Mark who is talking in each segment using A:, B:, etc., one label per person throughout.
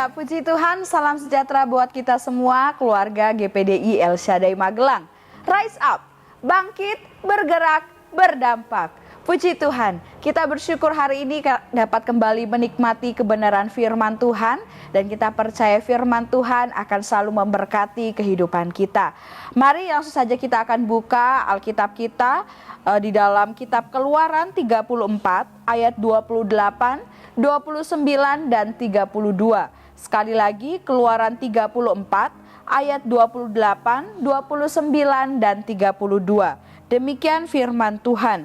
A: Ya, puji Tuhan, salam sejahtera buat kita semua, keluarga GPDI El Shaddai Magelang. Rise up, bangkit, bergerak, berdampak. Puji Tuhan, kita bersyukur hari ini dapat kembali menikmati kebenaran firman Tuhan. Dan kita percaya firman Tuhan akan selalu memberkati kehidupan kita. Mari langsung saja kita akan buka Alkitab kita di dalam kitab Keluaran 34 ayat 28, 29 dan 32. Sekali lagi Keluaran 34 ayat 28, 29 dan 32. Demikian firman Tuhan.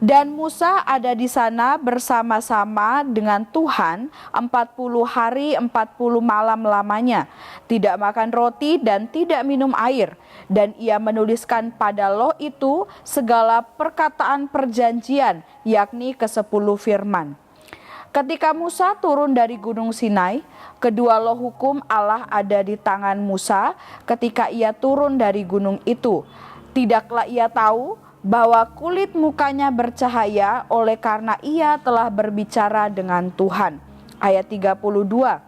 A: Dan Musa ada di sana bersama-sama dengan Tuhan 40 hari 40 malam lamanya, tidak makan roti dan tidak minum air. Dan ia menuliskan pada loh itu segala perkataan perjanjian, yakni ke-10 firman. Ketika Musa turun dari Gunung Sinai, kedua loh hukum Allah ada di tangan Musa ketika ia turun dari gunung itu. Tidaklah ia tahu bahwa kulit mukanya bercahaya oleh karena ia telah berbicara dengan Tuhan. Ayat 32.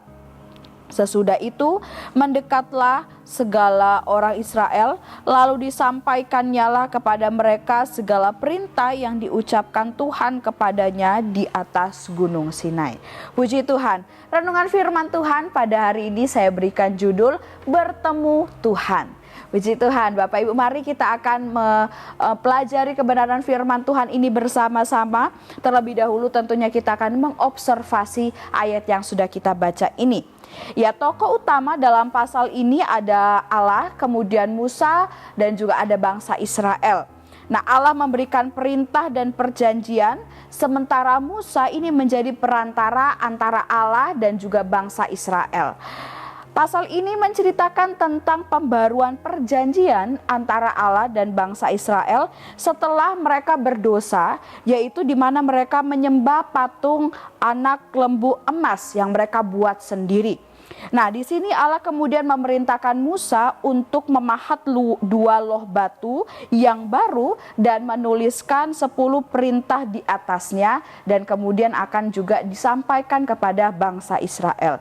A: Sesudah itu mendekatlah segala orang Israel, lalu disampaikannyalah kepada mereka segala perintah yang diucapkan Tuhan kepadanya di atas Gunung Sinai. Puji Tuhan, renungan firman Tuhan pada hari ini saya berikan judul Bertemu Tuhan. Puji Tuhan, Bapak Ibu, mari kita akan mempelajari kebenaran firman Tuhan ini bersama-sama. Terlebih dahulu tentunya kita akan mengobservasi ayat yang sudah kita baca ini. Ya, tokoh utama dalam pasal ini ada Allah, kemudian Musa, dan juga ada bangsa Israel. Nah, Allah memberikan perintah dan perjanjian, sementara Musa ini menjadi perantara antara Allah dan juga bangsa Israel. Pasal ini menceritakan tentang pembaruan perjanjian antara Allah dan bangsa Israel setelah mereka berdosa, yaitu di mana mereka menyembah patung anak lembu emas yang mereka buat sendiri. Nah, di sini Allah kemudian memerintahkan Musa untuk memahat 2 loh batu yang baru dan menuliskan 10 perintah di atasnya dan kemudian akan juga disampaikan kepada bangsa Israel.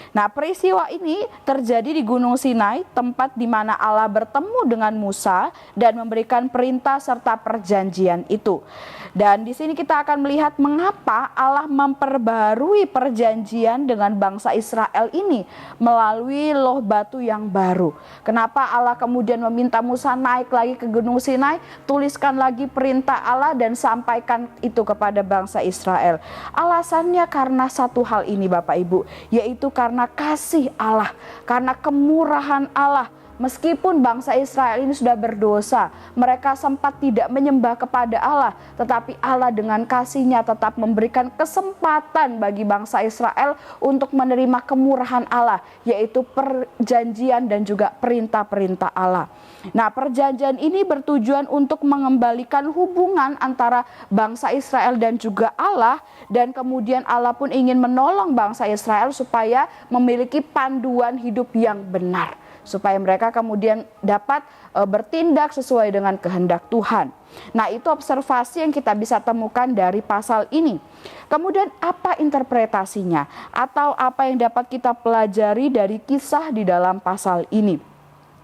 A: Nah, peristiwa ini terjadi di Gunung Sinai, tempat di mana Allah bertemu dengan Musa dan memberikan perintah serta perjanjian itu. Dan di sini kita akan melihat mengapa Allah memperbarui perjanjian dengan bangsa Israel ini melalui loh batu yang baru. Kenapa Allah kemudian meminta Musa naik lagi ke Gunung Sinai, tuliskan lagi perintah Allah dan sampaikan itu kepada bangsa Israel. Alasannya karena satu hal ini Bapak Ibu, yaitu karena kasih Allah, karena kemurahan Allah. Meskipun bangsa Israel ini sudah berdosa, mereka sempat tidak menyembah kepada Allah, tetapi Allah dengan kasih-Nya tetap memberikan kesempatan bagi bangsa Israel untuk menerima kemurahan Allah, yaitu perjanjian dan juga perintah-perintah Allah. Nah, perjanjian ini bertujuan untuk mengembalikan hubungan antara bangsa Israel dan juga Allah, dan kemudian Allah pun ingin menolong bangsa Israel supaya memiliki panduan hidup yang benar, supaya mereka kemudian dapat bertindak sesuai dengan kehendak Tuhan. Nah, itu observasi yang kita bisa temukan dari pasal ini. Kemudian apa interpretasinya atau apa yang dapat kita pelajari dari kisah di dalam pasal ini?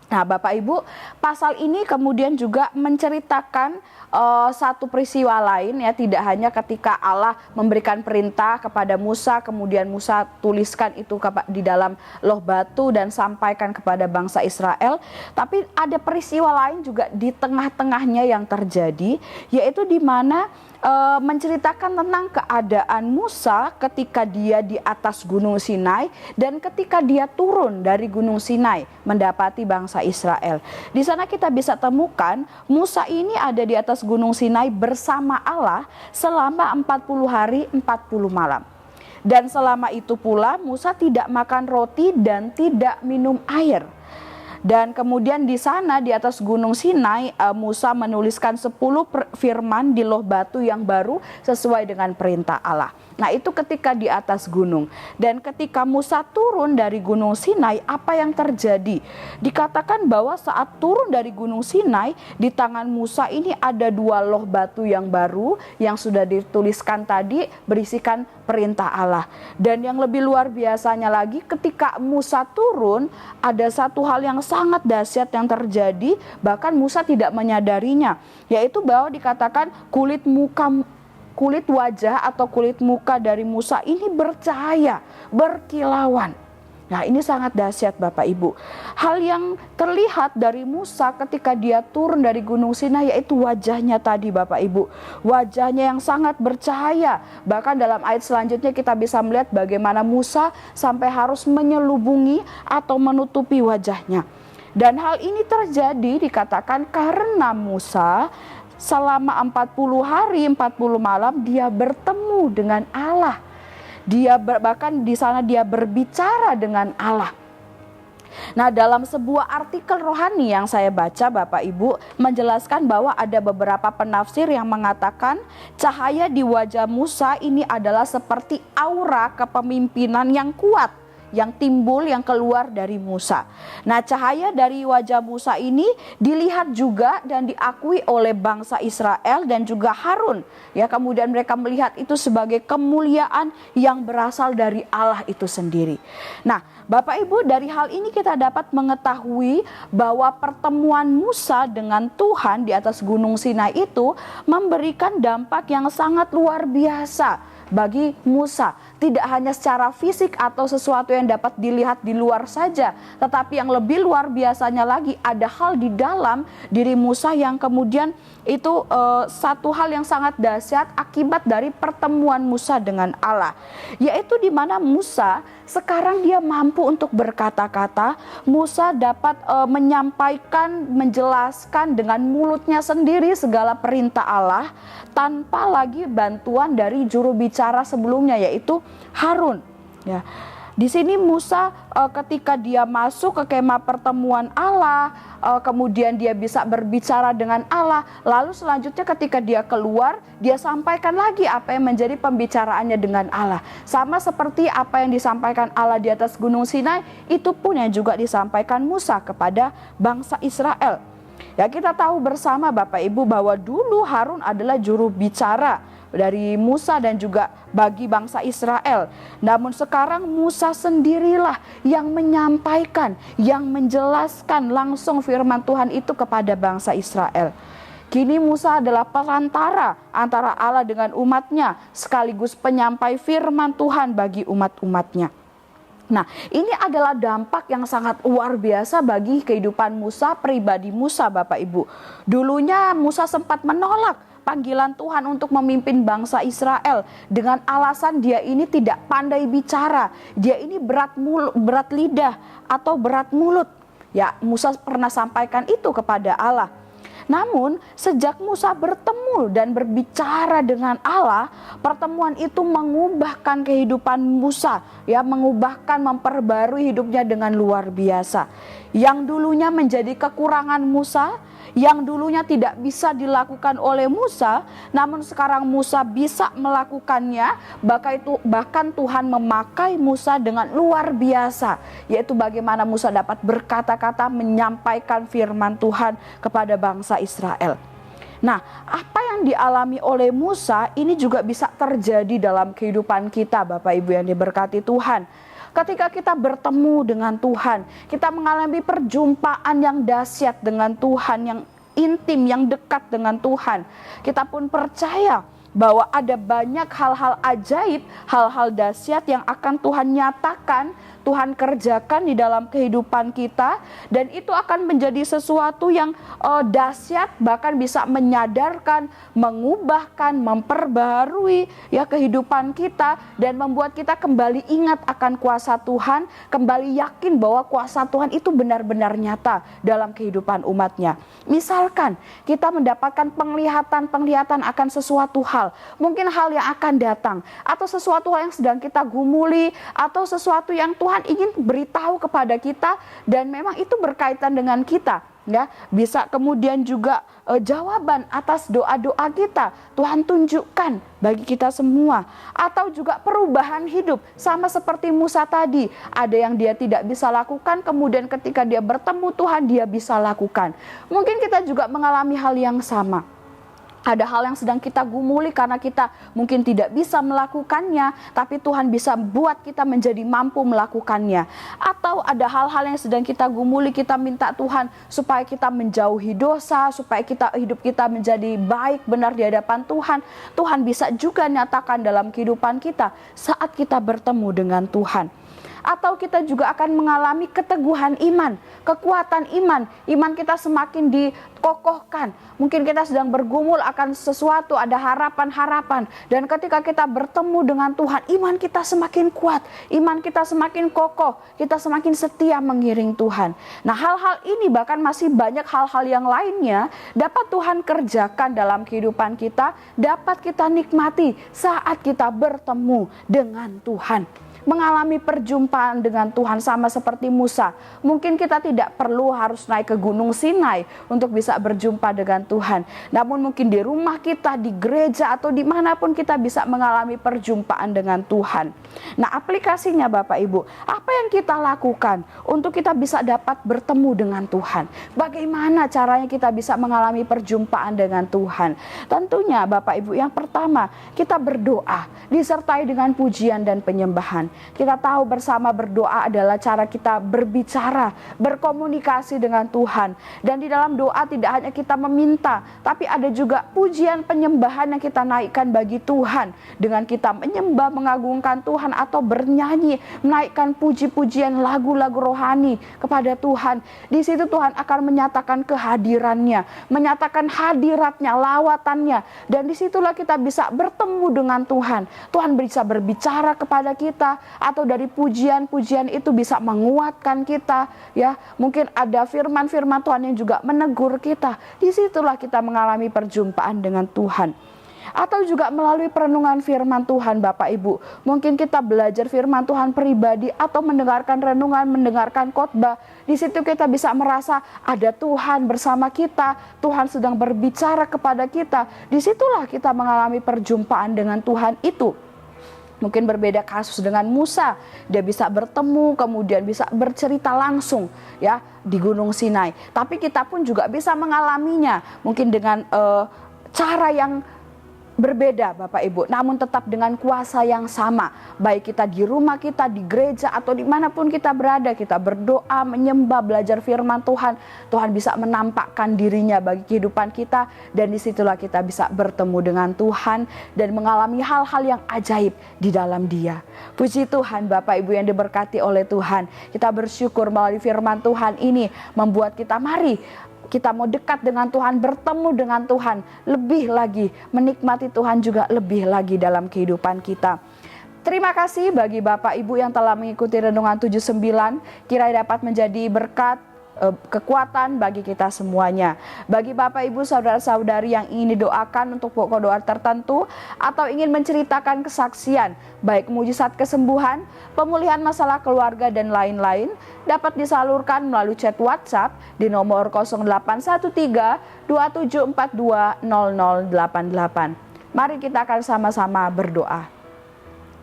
A: Nah, Bapak Ibu, pasal ini kemudian juga menceritakan satu peristiwa lain, ya, tidak hanya ketika Allah memberikan perintah kepada Musa, kemudian Musa tuliskan itu di dalam loh batu dan sampaikan kepada bangsa Israel, tapi ada peristiwa lain juga di tengah-tengahnya yang terjadi, yaitu di mana menceritakan tentang keadaan Musa ketika dia di atas Gunung Sinai dan ketika dia turun dari Gunung Sinai mendapati bangsa Israel. Di sana kita bisa temukan Musa ini ada di atas Gunung Sinai bersama Allah selama 40 hari 40 malam. Dan selama itu pula Musa tidak makan roti dan tidak minum air. Dan kemudian di sana di atas Gunung Sinai Musa menuliskan 10 firman di loh batu yang baru sesuai dengan perintah Allah. Nah, itu ketika di atas gunung. Dan ketika Musa turun dari Gunung Sinai, apa yang terjadi? Dikatakan bahwa saat turun dari Gunung Sinai, di tangan Musa ini ada 2 loh batu yang baru yang sudah dituliskan tadi berisikan perintah Allah. Dan yang lebih luar biasanya lagi, ketika Musa turun, ada satu hal yang sangat dahsyat yang terjadi, bahkan Musa tidak menyadarinya, yaitu bahwa dikatakan kulit wajah atau kulit muka dari Musa ini bercahaya, berkilauan. Nah, ini sangat dahsyat Bapak Ibu. Hal yang terlihat dari Musa ketika dia turun dari Gunung Sinai yaitu wajahnya tadi Bapak Ibu. Wajahnya yang sangat bercahaya. Bahkan dalam ayat selanjutnya kita bisa melihat bagaimana Musa sampai harus menyelubungi atau menutupi wajahnya. Dan hal ini terjadi dikatakan karena Musa selama 40 hari 40 malam dia bertemu dengan Allah. Bahkan di sana dia berbicara dengan Allah. Nah, dalam sebuah artikel rohani yang saya baca Bapak Ibu menjelaskan bahwa ada beberapa penafsir yang mengatakan cahaya di wajah Musa ini adalah seperti aura kepemimpinan yang kuat yang timbul, yang keluar dari Musa. Nah, cahaya dari wajah Musa ini dilihat juga dan diakui oleh bangsa Israel dan juga Harun. Ya, kemudian mereka melihat itu sebagai kemuliaan yang berasal dari Allah itu sendiri. Nah, Bapak Ibu, dari hal ini kita dapat mengetahui bahwa pertemuan Musa dengan Tuhan di atas Gunung Sinai itu memberikan dampak yang sangat luar biasa bagi Musa. Tidak hanya secara fisik atau sesuatu yang dapat dilihat di luar saja, tetapi yang lebih luar biasanya lagi ada hal di dalam diri Musa yang kemudian itu satu hal yang sangat dahsyat akibat dari pertemuan Musa dengan Allah, yaitu di mana Musa sekarang dia mampu untuk berkata-kata. Musa dapat menyampaikan, menjelaskan dengan mulutnya sendiri segala perintah Allah tanpa lagi bantuan dari juru bicara sebelumnya yaitu Harun. Ya. Di sini Musa ketika dia masuk ke kemah pertemuan Allah, kemudian dia bisa berbicara dengan Allah. Lalu selanjutnya ketika dia keluar, dia sampaikan lagi apa yang menjadi pembicaraannya dengan Allah. Sama seperti apa yang disampaikan Allah di atas Gunung Sinai, itu pun yang juga disampaikan Musa kepada bangsa Israel. Ya, kita tahu bersama Bapak Ibu bahwa dulu Harun adalah juru bicara dari Musa dan juga bagi bangsa Israel. Namun sekarang Musa sendirilah yang menyampaikan, yang menjelaskan langsung firman Tuhan itu kepada bangsa Israel. Kini Musa adalah perantara antara Allah dengan umatnya, sekaligus penyampai firman Tuhan bagi umat-umatnya. Nah, ini adalah dampak yang sangat luar biasa bagi kehidupan Musa, pribadi Musa Bapak Ibu. Dulunya Musa sempat menolak panggilan Tuhan untuk memimpin bangsa Israel dengan alasan dia ini tidak pandai bicara, dia ini berat lidah atau berat mulut. Ya, Musa pernah sampaikan itu kepada Allah. Namun sejak Musa bertemu dan berbicara dengan Allah, pertemuan itu mengubahkan kehidupan Musa, ya, memperbarui hidupnya dengan luar biasa. Yang dulunya menjadi kekurangan Musa, yang dulunya tidak bisa dilakukan oleh Musa, namun sekarang Musa bisa melakukannya. Bahkan Tuhan memakai Musa dengan luar biasa, yaitu bagaimana Musa dapat berkata-kata menyampaikan firman Tuhan kepada bangsa Israel. Nah, apa yang dialami oleh Musa ini juga bisa terjadi dalam kehidupan kita Bapak Ibu yang diberkati Tuhan. Ketika kita bertemu dengan Tuhan, kita mengalami perjumpaan yang dahsyat dengan Tuhan, yang intim, yang dekat dengan Tuhan. Kita pun percaya bahwa ada banyak hal-hal ajaib, hal-hal dahsyat yang akan Tuhan nyatakan, Tuhan kerjakan di dalam kehidupan kita, dan itu akan menjadi sesuatu yang dahsyat, bahkan bisa menyadarkan, mengubahkan, memperbaharui ya kehidupan kita, dan membuat kita kembali ingat akan kuasa Tuhan, kembali yakin bahwa kuasa Tuhan itu benar-benar nyata dalam kehidupan umatnya. Misalkan kita mendapatkan penglihatan akan sesuatu hal, mungkin hal yang akan datang, atau sesuatu hal yang sedang kita gumuli, atau sesuatu yang Tuhan Tuhan ingin beritahu kepada kita, dan memang itu berkaitan dengan kita. Ya, bisa kemudian juga jawaban atas doa-doa kita Tuhan tunjukkan bagi kita semua, atau juga perubahan hidup sama seperti Musa tadi. Ada yang dia tidak bisa lakukan, kemudian ketika dia bertemu Tuhan dia bisa lakukan. Mungkin kita juga mengalami hal yang sama. Ada hal yang sedang kita gumuli karena kita mungkin tidak bisa melakukannya, tapi Tuhan bisa buat kita menjadi mampu melakukannya. Atau ada hal-hal yang sedang kita gumuli, kita minta Tuhan supaya kita menjauhi dosa, supaya hidup kita menjadi baik, benar di hadapan Tuhan. Tuhan bisa juga nyatakan dalam kehidupan kita saat kita bertemu dengan Tuhan. Atau kita juga akan mengalami keteguhan iman, kekuatan iman. Iman kita semakin dikokohkan. Mungkin kita sedang bergumul akan sesuatu, ada harapan-harapan. Dan ketika kita bertemu dengan Tuhan, iman kita semakin kuat, iman kita semakin kokoh, kita semakin setia mengiring Tuhan. Nah, hal-hal ini bahkan masih banyak hal-hal yang lainnya dapat Tuhan kerjakan dalam kehidupan kita, dapat kita nikmati saat kita bertemu dengan Tuhan. Mengalami perjumpaan dengan Tuhan sama seperti Musa. Mungkin kita tidak perlu harus naik ke Gunung Sinai untuk bisa berjumpa dengan Tuhan. Namun mungkin di rumah kita, di gereja, atau dimanapun kita bisa mengalami perjumpaan dengan Tuhan. Nah, aplikasinya Bapak Ibu, apa yang kita lakukan untuk kita bisa dapat bertemu dengan Tuhan? Bagaimana caranya kita bisa mengalami perjumpaan dengan Tuhan? Tentunya Bapak Ibu, yang pertama kita berdoa disertai dengan pujian dan penyembahan. Kita tahu bersama berdoa adalah cara kita berbicara, berkomunikasi dengan Tuhan. Dan di dalam doa tidak hanya kita meminta, tapi ada juga pujian penyembahan yang kita naikkan bagi Tuhan. Dengan kita menyembah, mengagungkan Tuhan, atau bernyanyi, menaikkan puji-pujian lagu-lagu rohani kepada Tuhan. Di situ Tuhan akan menyatakan kehadirannya, menyatakan hadiratnya, lawatannya. Dan disitulah kita bisa bertemu dengan Tuhan. Tuhan bisa berbicara kepada kita, atau dari pujian-pujian itu bisa menguatkan kita, ya. Mungkin ada firman-firman Tuhan yang juga menegur kita. Disitulah kita mengalami perjumpaan dengan Tuhan. Atau juga melalui perenungan firman Tuhan Bapak Ibu. Mungkin kita belajar firman Tuhan pribadi, atau mendengarkan renungan, mendengarkan khotbah. Di situ kita bisa merasa ada Tuhan bersama kita, Tuhan sedang berbicara kepada kita. Disitulah kita mengalami perjumpaan dengan Tuhan itu. Mungkin berbeda kasus dengan Musa, dia bisa bertemu, kemudian bisa bercerita langsung, ya, di Gunung Sinai. Tapi kita pun juga bisa mengalaminya, mungkin dengan cara yang berbeda Bapak Ibu, namun tetap dengan kuasa yang sama. Baik kita di rumah kita, di gereja, atau dimanapun kita berada, kita berdoa, menyembah, belajar firman Tuhan. Tuhan bisa menampakkan dirinya bagi kehidupan kita, dan disitulah kita bisa bertemu dengan Tuhan dan mengalami hal-hal yang ajaib di dalam Dia. Puji Tuhan Bapak Ibu yang diberkati oleh Tuhan. Kita bersyukur melalui firman Tuhan ini membuat kita, mari kita mau dekat dengan Tuhan, bertemu dengan Tuhan lebih lagi, menikmati Tuhan juga lebih lagi dalam kehidupan kita. Terima kasih bagi Bapak Ibu yang telah mengikuti Renungan 79, kiranya dapat menjadi berkat, kekuatan bagi kita semuanya. Bagi Bapak Ibu saudara-saudari yang ingin didoakan untuk pokok doa tertentu, atau ingin menceritakan kesaksian, baik mujizat kesembuhan, pemulihan masalah keluarga, dan lain-lain, dapat disalurkan melalui chat WhatsApp di nomor 0813 2742 0088. Mari kita akan sama-sama berdoa.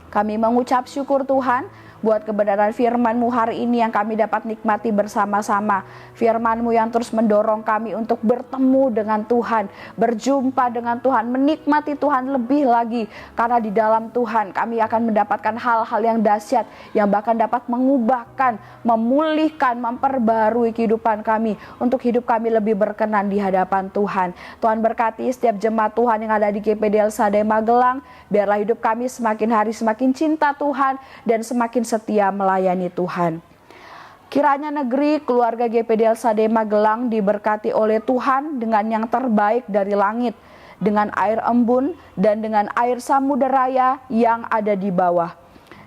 A: Kami mengucap syukur Tuhan buat kebenaran firman-Mu hari ini yang kami dapat nikmati bersama-sama. Firman-Mu yang terus mendorong kami untuk bertemu dengan Tuhan, berjumpa dengan Tuhan, menikmati Tuhan lebih lagi. Karena di dalam Tuhan kami akan mendapatkan hal-hal yang dahsyat, yang bahkan dapat mengubahkan, memulihkan, memperbarui kehidupan kami, untuk hidup kami lebih berkenan di hadapan Tuhan. Tuhan berkati setiap jemaat Tuhan yang ada di GPD El Shaddai Magelang. Biarlah hidup kami semakin hari semakin cinta Tuhan, dan semakin setia melayani Tuhan. Kiranya negeri keluarga GPD El Shaddai Magelang diberkati oleh Tuhan dengan yang terbaik dari langit, dengan air embun dan dengan air samudera yang ada di bawah,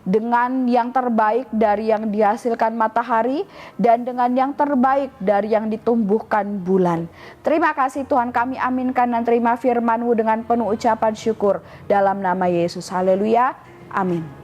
A: dengan yang terbaik dari yang dihasilkan matahari, dan dengan yang terbaik dari yang ditumbuhkan bulan. Terima kasih Tuhan, kami aminkan dan terima firman-Mu dengan penuh ucapan syukur dalam nama Yesus. Haleluya. Amin.